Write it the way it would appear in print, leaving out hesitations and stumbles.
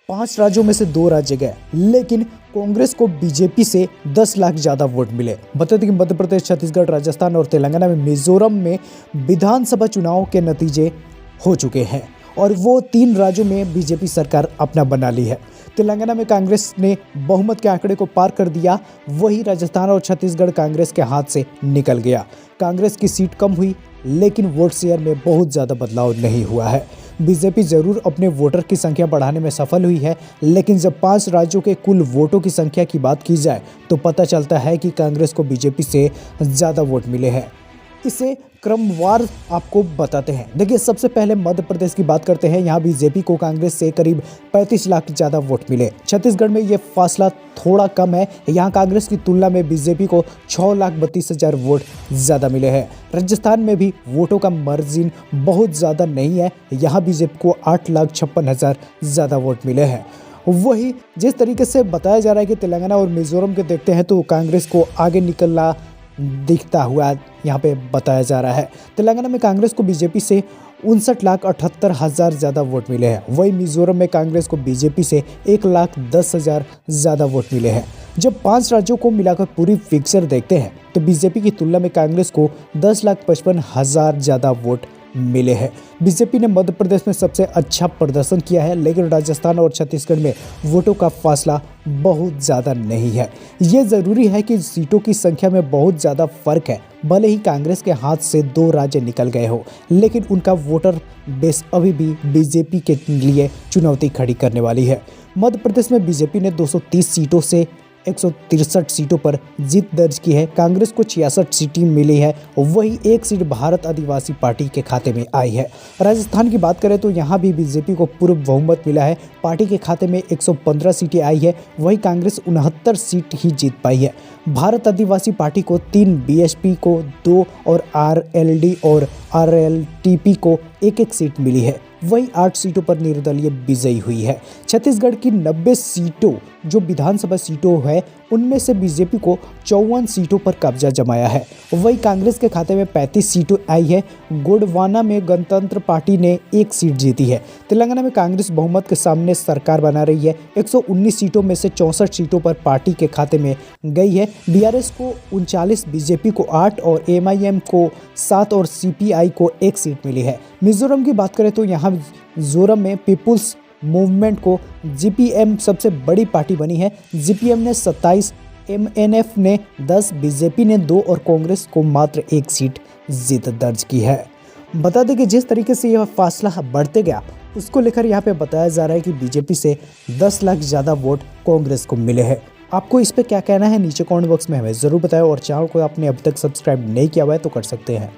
5 राज्यों में से 2 राज्य गए, लेकिन कांग्रेस को बीजेपी से 10 लाख ज्यादा वोट मिले। बता दें कि मध्य प्रदेश, छत्तीसगढ़, राजस्थान और तेलंगाना में, मिजोरम में विधानसभा चुनाव के नतीजे हो चुके हैं और वो 3 राज्यों में बीजेपी सरकार अपना बना ली है। तेलंगाना में कांग्रेस ने बहुमत के आंकड़े को पार कर दिया, वही राजस्थान और छत्तीसगढ़ कांग्रेस के हाथ से निकल गया। कांग्रेस की सीट कम हुई, लेकिन वोट शेयर में बहुत ज़्यादा बदलाव नहीं हुआ है। बीजेपी ज़रूर अपने वोटर की संख्या बढ़ाने में सफल हुई है, लेकिन जब 5 राज्यों के कुल वोटों की संख्या की बात की जाए तो पता चलता है कि कांग्रेस को बीजेपी से ज़्यादा वोट मिले हैं। इसे क्रमवार आपको बताते हैं। देखिए, सबसे पहले मध्य प्रदेश की बात करते हैं। यहाँ बीजेपी को कांग्रेस से करीब 35 लाख ज़्यादा वोट मिले। छत्तीसगढ़ में ये फासला थोड़ा कम है, यहाँ कांग्रेस की तुलना में बीजेपी को 6,32,000 वोट ज़्यादा मिले हैं। राजस्थान में भी वोटों का मार्जिन बहुत ज़्यादा नहीं है, यहाँ बीजेपी को 8,56,000 ज़्यादा वोट मिले हैं। वही जिस तरीके से बताया जा रहा है कि तेलंगाना और मिजोरम के देखते हैं तो कांग्रेस को आगे निकलना दिखता हुआ यहाँ पे बताया जा रहा है। तेलंगाना में कांग्रेस को बीजेपी से 59,78,000 ज़्यादा वोट मिले हैं। वही मिजोरम में कांग्रेस को बीजेपी से 1,10,000 ज़्यादा वोट मिले हैं। जब 5 राज्यों को मिलाकर पूरी पिक्चर देखते हैं तो बीजेपी की तुलना में कांग्रेस को 10,55,000 ज़्यादा वोट मिले हैं। बीजेपी ने मध्य प्रदेश में सबसे अच्छा प्रदर्शन किया है, लेकिन राजस्थान और छत्तीसगढ़ में वोटों का फासला बहुत ज़्यादा नहीं है। ये ज़रूरी है कि सीटों की संख्या में बहुत ज़्यादा फर्क है। भले ही कांग्रेस के हाथ से 2 राज्य निकल गए हो, लेकिन उनका वोटर बेस अभी भी बीजेपी के लिए चुनौती खड़ी करने वाली है। मध्य प्रदेश में बीजेपी ने 230 सीटों से 163 सीटों पर जीत दर्ज की है। कांग्रेस को 66 सीटें मिली है, वही 1 सीट भारत आदिवासी पार्टी के खाते में आई है। राजस्थान की बात करें तो यहाँ भी बीजेपी को पूर्ण बहुमत मिला है, पार्टी के खाते में 115 सीटें आई है, वही कांग्रेस 69 सीट ही जीत पाई है। भारत आदिवासी पार्टी को 3, बीएसपी को 2 और आरएलडी और आरएलटीपी को 1-1 सीट मिली है। वही 8 सीटों पर निर्दलीय विजयी हुई है। छत्तीसगढ़ की 90 सीटों जो विधानसभा सीटों है, उनमें से बीजेपी को 54 सीटों पर कब्जा जमाया है। वही कांग्रेस के खाते में 35 सीटें आई है। गोंडवाना में गणतंत्र पार्टी ने 1 सीट जीती है। तेलंगाना में कांग्रेस बहुमत के सामने सरकार बना रही है। 119 सीटों में से 64 सीटों पर पार्टी के खाते में गई है। बीआरएस को 39, बीजेपी को 8 और एमआईएम को 7 और सीपीआई को 1 सीट मिली है। मिजोरम की बात करें तो यहाँ मिजोरम में पीपुल्स मूवमेंट को जीपीएम सबसे बड़ी पार्टी बनी है। जीपीएम ने 27, एमएनएफ ने 10, बीजेपी ने 2 और कांग्रेस को मात्र 1 सीट जीत दर्ज की है। बता दें कि जिस तरीके से यह फासला बढ़ते गया, उसको लेकर यहाँ पे बताया जा रहा है कि बीजेपी से 10 लाख ज़्यादा वोट कांग्रेस को मिले हैं। आपको इस पे क्या कहना है, नीचे कमेंट बॉक्स में हमें ज़रूर बताएं और चैनल को आपने अभी तक सब्सक्राइब नहीं किया हुआ है तो कर सकते हैं।